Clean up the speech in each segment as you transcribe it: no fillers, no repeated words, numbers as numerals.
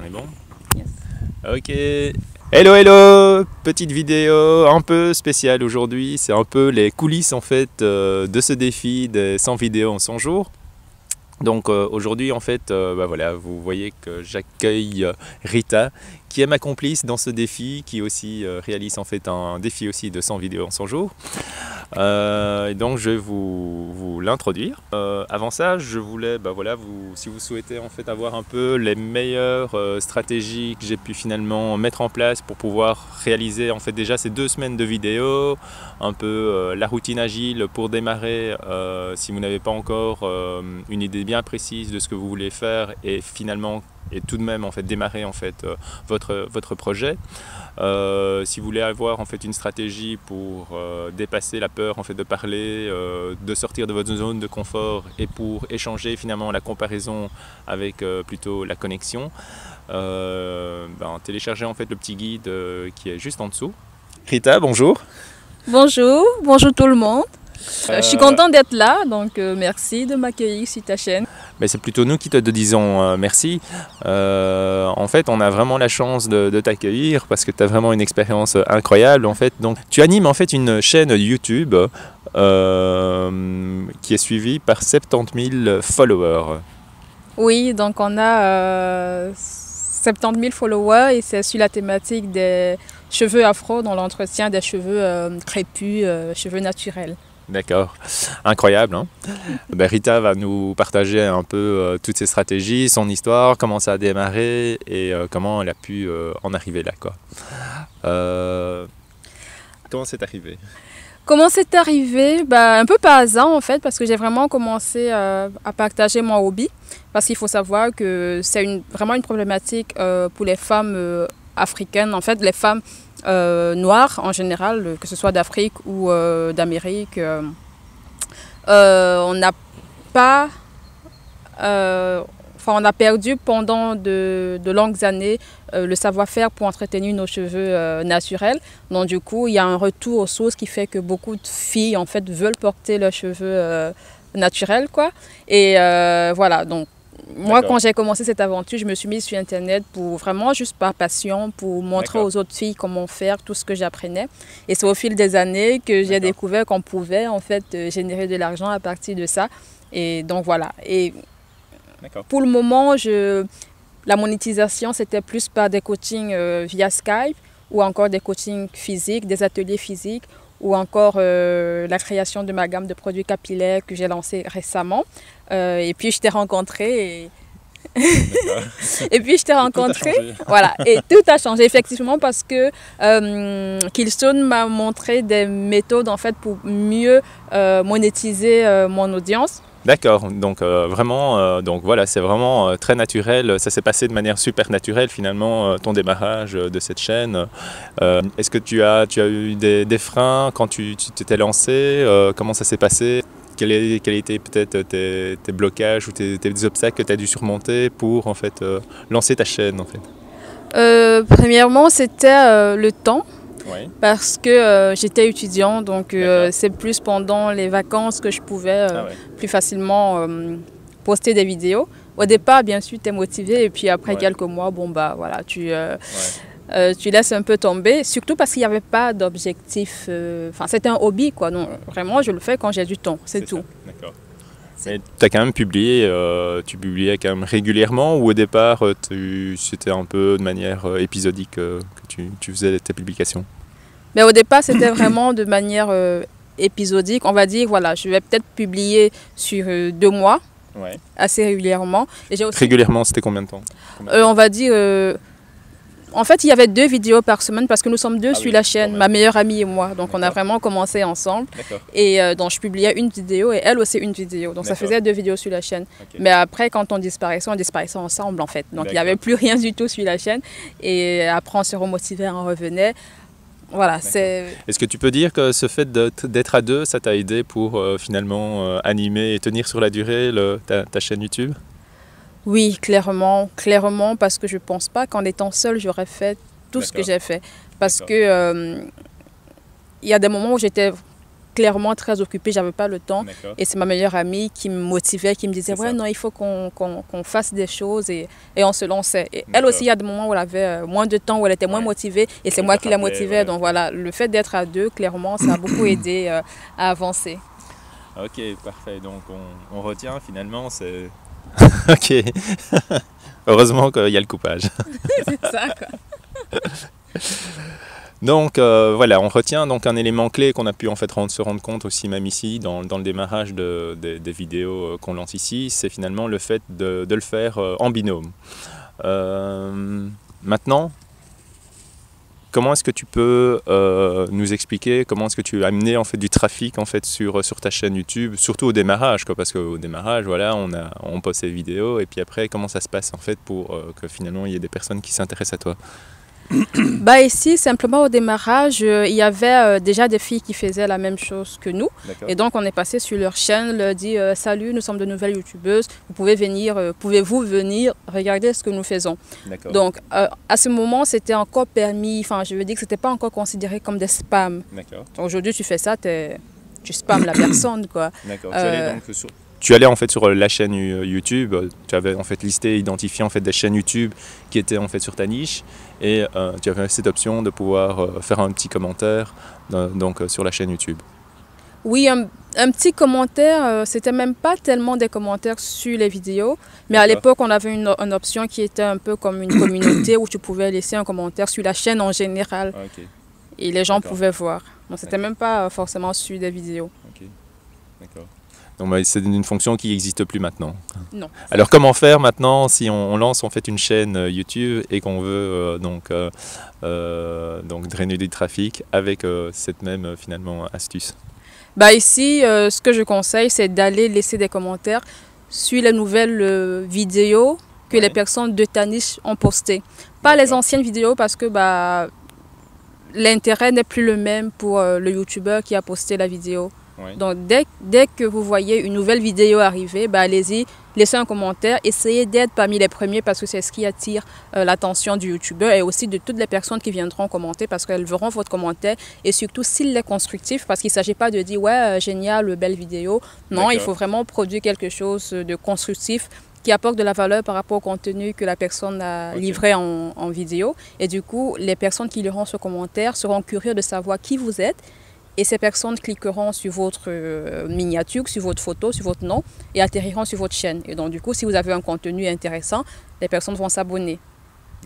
On est bon? Yes. Ok. Hello, hello! Petite vidéo un peu spéciale aujourd'hui. C'est un peu les coulisses en fait de ce défi des 100 vidéos en 100 jours. Donc aujourd'hui en fait, voilà, vous voyez que j'accueille Rita, qui est ma complice dans ce défi, qui aussi réalise en fait un défi aussi de 100 vidéos en 100 jours. Et donc je vais vous l'introduire. Avant ça, je voulais, voilà, si vous souhaitez en fait avoir un peu les meilleures stratégies que j'ai pu finalement mettre en place pour pouvoir réaliser en fait déjà ces 2 semaines de vidéos, un peu la routine agile pour démarrer si vous n'avez pas encore une idée bien précise de ce que vous voulez faire et finalement et tout de même en fait démarrer en fait votre projet. Si vous voulez avoir en fait une stratégie pour dépasser la peur en fait de parler, de sortir de votre zone de confort et pour échanger finalement la comparaison avec plutôt la connexion, téléchargez en fait le petit guide qui est juste en dessous. Rita, bonjour. Bonjour, bonjour tout le monde. Je suis contente d'être là, donc merci de m'accueillir sur ta chaîne. Mais c'est plutôt nous qui te disons merci. En fait, on a vraiment la chance de t'accueillir parce que tu as vraiment une expérience incroyable. En fait. Donc, tu animes en fait une chaîne YouTube qui est suivie par 70 000 followers. Oui, donc on a 70 000 followers et c'est sur la thématique des cheveux afro, dans l'entretien des cheveux crépus, cheveux naturels. D'accord, incroyable. Hein. Rita va nous partager un peu toutes ses stratégies, son histoire, comment ça a démarré et comment elle a pu en arriver là. Comment c'est arrivé? Comment c'est arrivé? Un peu par hasard en fait, parce que j'ai vraiment commencé à partager mon hobby. Parce qu'il faut savoir que c'est vraiment une problématique pour les femmes africaines, en fait les femmes noires en général, que ce soit d'Afrique ou d'Amérique. On n'a pas... on a perdu pendant de longues années le savoir-faire pour entretenir nos cheveux naturels. Donc du coup, il y a un retour aux sources qui fait que beaucoup de filles en fait veulent porter leurs cheveux naturels, quoi. Et voilà, donc moi quand j'ai commencé cette aventure, je me suis mise sur Internet pour vraiment juste par passion, pour montrer aux autres filles comment faire tout ce que j'apprenais. Et c'est au fil des années que j'ai découvert qu'on pouvait en fait générer de l'argent à partir de ça. Et donc voilà. Et pour le moment, la monétisation, c'était plus par des coachings via Skype ou encore des coachings physiques, des ateliers physiques ou encore la création de ma gamme de produits capillaires que j'ai lancée récemment. Et puis, je t'ai rencontré et puis, je t'ai rencontré. Voilà, et tout a changé effectivement parce que Killstone m'a montré des méthodes en fait pour mieux monétiser mon audience. D'accord, donc vraiment, donc voilà, c'est vraiment très naturel. Ça s'est passé de manière super naturelle finalement, ton démarrage de cette chaîne. Est-ce que tu as eu des freins quand tu t'étais lancé? Comment ça s'est passé? Quels étaient peut-être tes blocages ou tes obstacles que tu as dû surmonter pour en fait lancer ta chaîne en fait? Premièrement, c'était le temps. Oui. Parce que j'étais étudiant, donc c'est plus pendant les vacances que je pouvais plus facilement poster des vidéos. Au départ, bien sûr, tu es motivé et puis après quelques mois, voilà, tu laisses un peu tomber, surtout parce qu'il n'y avait pas d'objectif. C'était un hobby, quoi. Donc, vraiment, je le fais quand j'ai du temps, c'est tout. D'accord. Mais tu as quand même publié, tu publiais quand même régulièrement ou au départ c'était un peu de manière épisodique que tu faisais tes publications? Mais au départ, c'était vraiment de manière épisodique. On va dire, voilà, je vais peut-être publier sur 2 mois, assez régulièrement. Et aussi... Régulièrement, c'était combien de temps? On va dire... En fait, il y avait 2 vidéos par semaine parce que nous sommes 2 sur la chaîne, ma meilleure amie et moi. Donc, on a vraiment commencé ensemble. Et donc, je publiais une vidéo et elle aussi une vidéo. Donc, ça faisait 2 vidéos sur la chaîne. Mais après, quand on disparaissait ensemble en fait. Donc, il n'y avait plus rien du tout sur la chaîne. Et après, on se remotivait, on revenait. Voilà, Est-ce que tu peux dire que ce fait d'être à 2, ça t'a aidé pour finalement animer et tenir sur la durée ta chaîne YouTube? Oui, clairement, parce que je ne pense pas qu'en étant seule, j'aurais fait tout ce que j'ai fait. Parce que il y a des moments où j'étais clairement très occupée, j'avais pas le temps. D'accord. Et c'est ma meilleure amie qui me motivait, qui me disait C'est ouais ça. non il faut qu'on fasse des choses et on se lançait. Et elle D'accord. aussi il y a des moments où elle avait moins de temps, où elle était moins Ouais. motivée et c'est Elle moi te qui la rappelait, motivais. ouais, Donc ok. voilà, le fait d'être à deux, clairement, ça a beaucoup aidé à avancer. Ok, parfait. Donc on retient finalement, c'est... Ok. Heureusement qu'il y a le coupage. C'est ça quoi. Donc voilà, on retient donc un élément clé qu'on a pu en fait se rendre compte aussi même ici dans le démarrage des vidéos qu'on lance ici, c'est finalement le fait de le faire en binôme. Maintenant, comment est-ce que tu peux nous expliquer comment est-ce que tu as amené en fait du trafic en fait sur ta chaîne YouTube, surtout au démarrage quoi, parce qu'au démarrage voilà on poste ces vidéos et puis après comment ça se passe en fait pour que finalement il y ait des personnes qui s'intéressent à toi. Bah ici, simplement au démarrage, il y avait déjà des filles qui faisaient la même chose que nous. D'accord. Et donc on est passé sur leur chaîne, leur dit salut, nous sommes de nouvelles youtubeuses, vous pouvez venir, pouvez-vous venir regarder ce que nous faisons. D'accord. Donc à ce moment, c'était encore permis, enfin je veux dire que c'était pas encore considéré comme des spams. D'accord. Aujourd'hui, tu fais ça, tu spammes la personne quoi. D'accord. Tu allais en fait sur la chaîne YouTube, tu avais en fait listé, identifié en fait des chaînes YouTube qui étaient en fait sur ta niche et tu avais cette option de pouvoir faire un petit commentaire donc sur la chaîne YouTube. Oui, un petit commentaire, c'était même pas tellement des commentaires sur les vidéos, mais à l'époque on avait une option qui était un peu comme une communauté où tu pouvais laisser un commentaire sur la chaîne en général et les gens pouvaient voir. Donc c'était même pas forcément sur des vidéos. Ok, d'accord. Donc c'est une fonction qui n'existe plus maintenant. Non. Alors comment faire maintenant si on lance en fait une chaîne YouTube et qu'on veut donc drainer du trafic avec cette même finalement astuce? Bah ici, ce que je conseille, c'est d'aller laisser des commentaires sur les nouvelles vidéos que les personnes de ta niche ont postées. Pas les anciennes vidéos parce que bah, l'intérêt n'est plus le même pour le youtubeur qui a posté la vidéo. Ouais. Donc dès que vous voyez une nouvelle vidéo arriver, bah, allez-y, laissez un commentaire, essayez d'être parmi les premiers parce que c'est ce qui attire l'attention du youtubeur et aussi de toutes les personnes qui viendront commenter parce qu'elles verront votre commentaire et surtout s'il est constructif parce qu'il ne s'agit pas de dire ouais génial, belle vidéo. Non, il faut vraiment produire quelque chose de constructif qui apporte de la valeur par rapport au contenu que la personne a livré en vidéo. Et du coup, les personnes qui liront ce commentaire seront curieuses de savoir qui vous êtes. Et ces personnes cliqueront sur votre miniature, sur votre photo, sur votre nom et atterriront sur votre chaîne. Et donc du coup, si vous avez un contenu intéressant, les personnes vont s'abonner.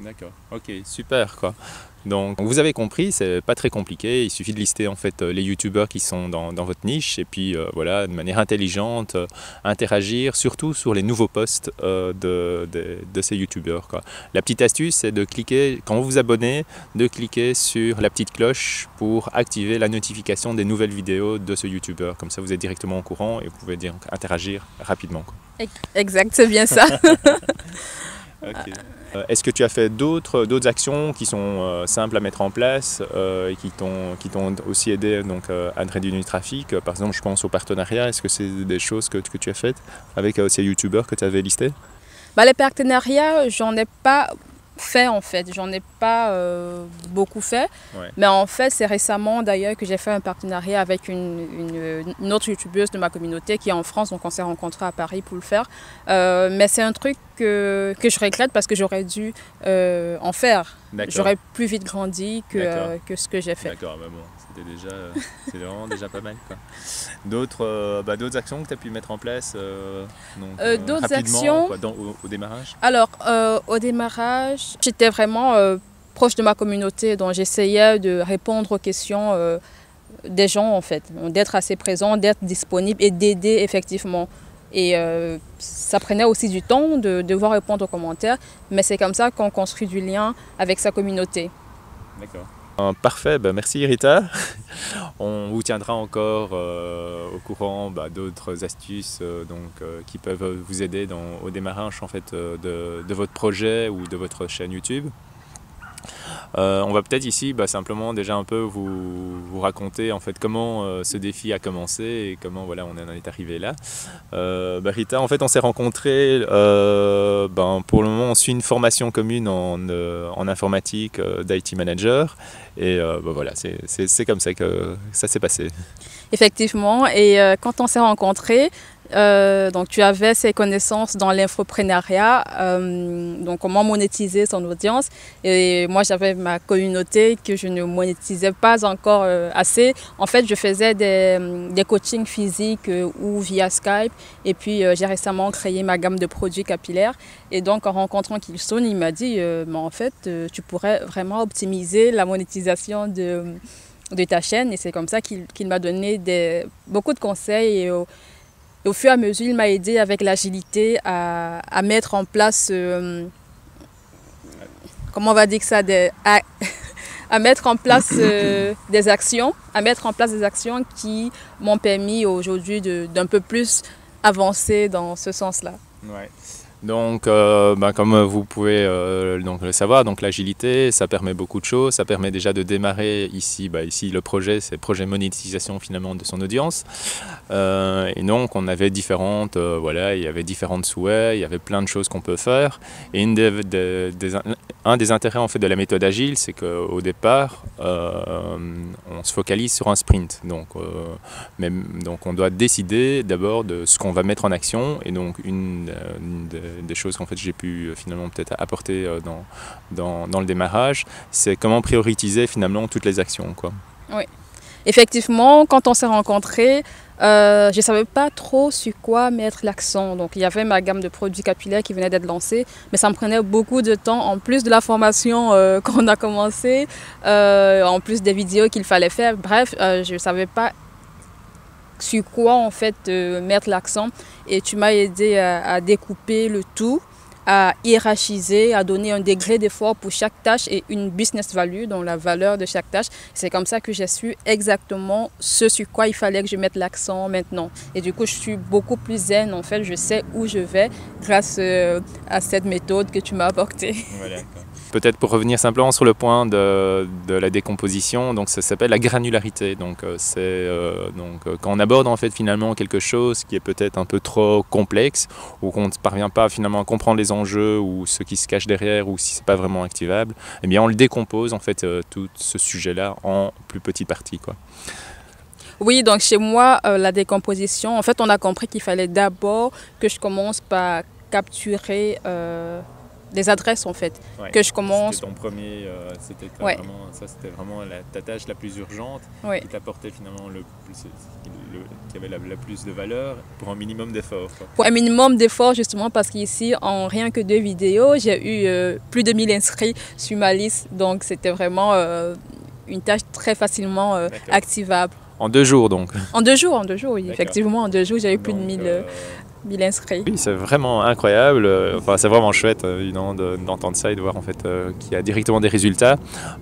D'accord, ok, super quoi. Donc vous avez compris, c'est pas très compliqué, il suffit de lister en fait les youtubeurs qui sont dans votre niche et puis voilà, de manière intelligente, interagir surtout sur les nouveaux posts de ces youtubeurs quoi. La petite astuce c'est de cliquer, quand vous vous abonnez, de cliquer sur la petite cloche pour activer la notification des nouvelles vidéos de ce youtubeur. Comme ça vous êtes directement au courant et vous pouvez interagir rapidement quoi. Exact, c'est bien ça. Okay. Est-ce que tu as fait d'autres actions qui sont simples à mettre en place et qui t'ont aussi aidé donc, à réduire du trafic? Par exemple, je pense au partenariat. Est-ce que c'est des choses que tu as faites avec ces youtubeurs que tu avais listés? Bah, les partenariats, j'en ai pas fait en fait, j'en ai pas beaucoup fait, mais en fait c'est récemment d'ailleurs que j'ai fait un partenariat avec une autre youtubeuse de ma communauté qui est en France, donc on s'est rencontrés à Paris pour le faire, mais c'est un truc que je regrette parce que j'aurais dû en faire, j'aurais plus vite grandi que ce que j'ai fait. D'accord, mais bon, c'est vraiment déjà pas mal quoi. D'autres actions que tu as pu mettre en place d'autres actions quoi, au démarrage? Alors au démarrage, j'étais vraiment proche de ma communauté, donc j'essayais de répondre aux questions des gens en fait, d'être assez présent, d'être disponible et d'aider effectivement. Et ça prenait aussi du temps de devoir répondre aux commentaires, mais c'est comme ça qu'on construit du lien avec sa communauté. D'accord. Parfait, merci Rita. On vous tiendra encore au courant d'autres astuces qui peuvent vous aider au démarrage en fait, de votre projet ou de votre chaîne YouTube. On va peut-être ici simplement déjà un peu vous raconter en fait comment ce défi a commencé et comment voilà, on en est arrivé là. Rita, en fait on s'est rencontrés, pour le moment on suit une formation commune en informatique d'IT manager et voilà, c'est comme ça que ça s'est passé. Effectivement, et quand on s'est rencontrés, donc tu avais ces connaissances dans l'infoprenariat, donc comment monétiser son audience, et moi j'avais ma communauté que je ne monétisais pas encore assez. En fait, je faisais des coachings physiques ou via Skype, et puis j'ai récemment créé ma gamme de produits capillaires, et donc en rencontrant Kilson, il m'a dit mais en fait tu pourrais vraiment optimiser la monétisation de ta chaîne, et c'est comme ça qu'il m'a donné beaucoup de conseils, et au fur et à mesure il m'a aidé avec l'agilité à mettre en place, comment on va dire ça, à mettre en place des actions, qui m'ont permis aujourd'hui d'un peu plus avancer dans ce sens-là. Ouais. Donc, comme vous pouvez donc le savoir, donc l'agilité, ça permet beaucoup de choses. Ça permet déjà de démarrer ici. Ici, le projet, c'est le projet monétisation finalement de son audience. Et donc, on avait différentes, voilà, il y avait différents souhaits, il y avait plein de choses qu'on peut faire. Et un des intérêts en fait de la méthode agile, c'est qu'au départ, on se focalise sur un sprint. Donc, on doit décider d'abord de ce qu'on va mettre en action. Et donc, une des choses qu'en fait j'ai pu finalement peut-être apporter dans le démarrage, c'est comment prioriser finalement toutes les actions, quoi. Oui, effectivement, quand on s'est rencontrés, je ne savais pas trop sur quoi mettre l'accent. Donc il y avait ma gamme de produits capillaires qui venait d'être lancée, mais ça me prenait beaucoup de temps, en plus de la formation qu'on a commencé, en plus des vidéos qu'il fallait faire. Bref, je ne savais pas sur quoi en fait mettre l'accent, et tu m'as aidé à découper le tout, à hiérarchiser, à donner un degré d'effort pour chaque tâche et une business value, donc la valeur de chaque tâche. C'est comme ça que j'ai su exactement ce sur quoi il fallait que je mette l'accent maintenant. Et du coup, je suis beaucoup plus zen, en fait, je sais où je vais grâce à cette méthode que tu m'as apportée. Voilà. Peut-être pour revenir simplement sur le point de la décomposition, donc ça s'appelle la granularité. Donc quand on aborde en fait finalement quelque chose qui est peut-être un peu trop complexe, ou qu'on ne parvient pas finalement à comprendre les enjeux ou ce qui se cache derrière, ou si c'est pas vraiment activable, eh bien on le décompose en fait tout ce sujet-là en plus petites parties, quoi. Oui, donc chez moi, la décomposition, en fait, on a compris qu'il fallait d'abord que je commence par capturer des adresses, en fait. Ouais, que je commence. C'était ton premier, c'était Ouais. vraiment ta tâche la plus urgente, Oui. qui t'apportait finalement qui avait la plus de valeur pour un minimum d'effort, quoi. Pour un minimum d'effort, justement, parce qu'ici, en rien que 2 vidéos, j'ai eu plus de 1000 inscrits sur ma liste. Donc, c'était vraiment une tâche très facilement activable. En 2 jours, donc. En 2 jours, oui. Effectivement, en 2 jours, j'ai eu plus de 1000 inscrits. Oui, c'est vraiment incroyable. Enfin, c'est vraiment chouette d'entendre ça et de voir en fait qu'il y a directement des résultats.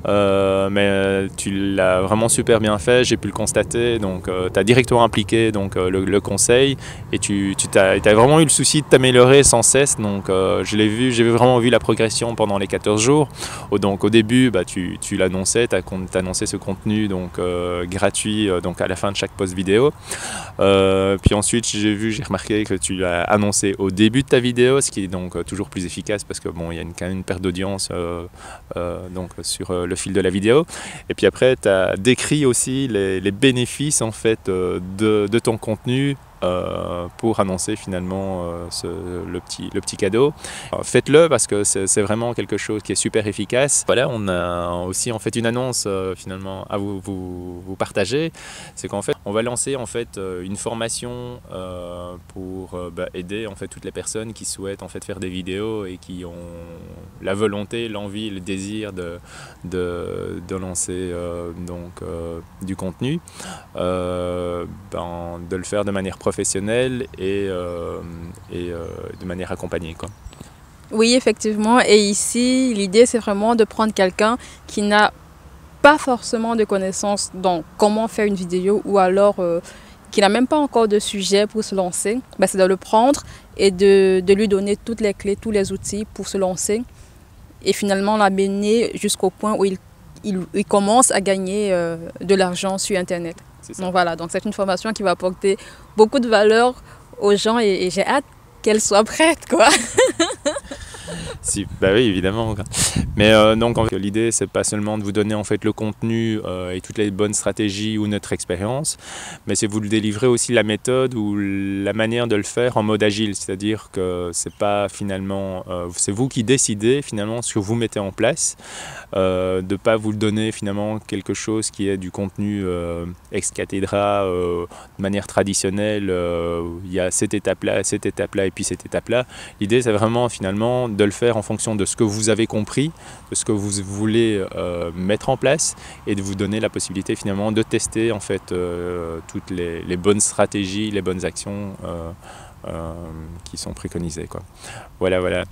Mais tu l'as vraiment super bien fait, j'ai pu le constater. Donc, tu as directement impliqué donc, le conseil, et tu as vraiment eu le souci de t'améliorer sans cesse. Donc, j'ai vraiment vu la progression pendant les 14 jours. Donc, au début, tu l'annonçais, tu as annoncé ce contenu donc, gratuit donc, à la fin de chaque post vidéo. Puis ensuite, j'ai remarqué que tu l'as annoncé au début de ta vidéo, ce qui est donc toujours plus efficace parce que bon, il y a quand même une perte d'audience donc sur le fil de la vidéo. Et puis après, tu as décrit aussi les bénéfices en fait de ton contenu pour annoncer finalement le petit cadeau. Faites-le parce que c'est vraiment quelque chose qui est super efficace. Voilà, on a aussi en fait une annonce finalement à vous partager. C'est qu'en fait on va lancer en fait une formation pour aider en fait toutes les personnes qui souhaitent en fait faire des vidéos et qui ont la volonté, l'envie, le désir de lancer du contenu, de le faire de manière professionnelle et de manière accompagnée, quoi. Oui, effectivement. Et ici, l'idée, c'est vraiment de prendre quelqu'un qui n'a pas forcément de connaissances dans comment faire une vidéo, ou alors qui n'a même pas encore de sujet pour se lancer. C'est de le prendre et de lui donner toutes les clés, tous les outils pour se lancer. et finalement l'amener jusqu'au point où il commence à gagner de l'argent sur Internet. Donc voilà, donc c'est une formation qui va apporter beaucoup de valeur aux gens et j'ai hâte qu'elle soit prête, quoi. Si, bah oui, évidemment. Mais donc l'idée, c'est pas seulement de vous donner en fait le contenu et toutes les bonnes stratégies ou notre expérience, mais c'est vous le délivrer aussi la méthode ou la manière de le faire en mode agile, c'est-à-dire que c'est pas finalement, c'est vous qui décidez finalement ce que vous mettez en place, de pas vous le donner finalement quelque chose qui est du contenu ex cathedra, de manière traditionnelle. Il y a cette étape-là et puis cette étape-là. L'idée, c'est vraiment finalement de le faire en fonction de ce que vous avez compris, de ce que vous voulez mettre en place et de vous donner la possibilité finalement de tester en fait toutes les bonnes stratégies, les bonnes actions qui sont préconisées, quoi. Voilà.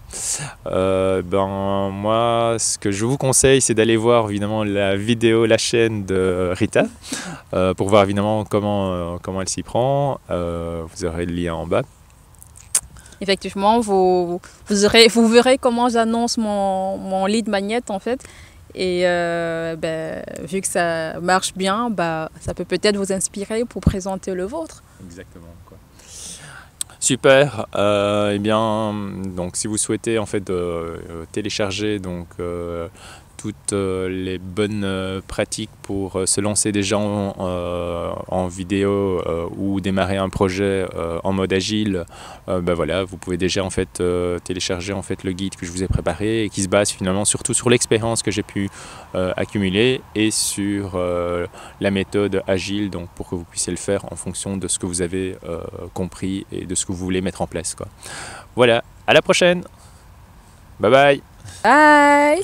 Moi, ce que je vous conseille, c'est d'aller voir évidemment la vidéo, la chaîne de Rita, pour voir évidemment comment elle s'y prend. Vous aurez le lien en bas. Effectivement, vous verrez comment j'annonce mon lead magnet en fait. Et vu que ça marche bien, ça peut peut-être vous inspirer pour présenter le vôtre. Exactement, quoi. Super. Eh bien, donc si vous souhaitez en fait télécharger donc toutes les bonnes pratiques pour se lancer déjà en vidéo ou démarrer un projet en mode agile, voilà, vous pouvez déjà en fait télécharger en fait le guide que je vous ai préparé et qui se base finalement surtout sur l'expérience que j'ai pu accumuler et sur la méthode agile, donc pour que vous puissiez le faire en fonction de ce que vous avez compris et de ce que vous voulez mettre en place, quoi. Voilà, à la prochaine. Bye bye. Bye.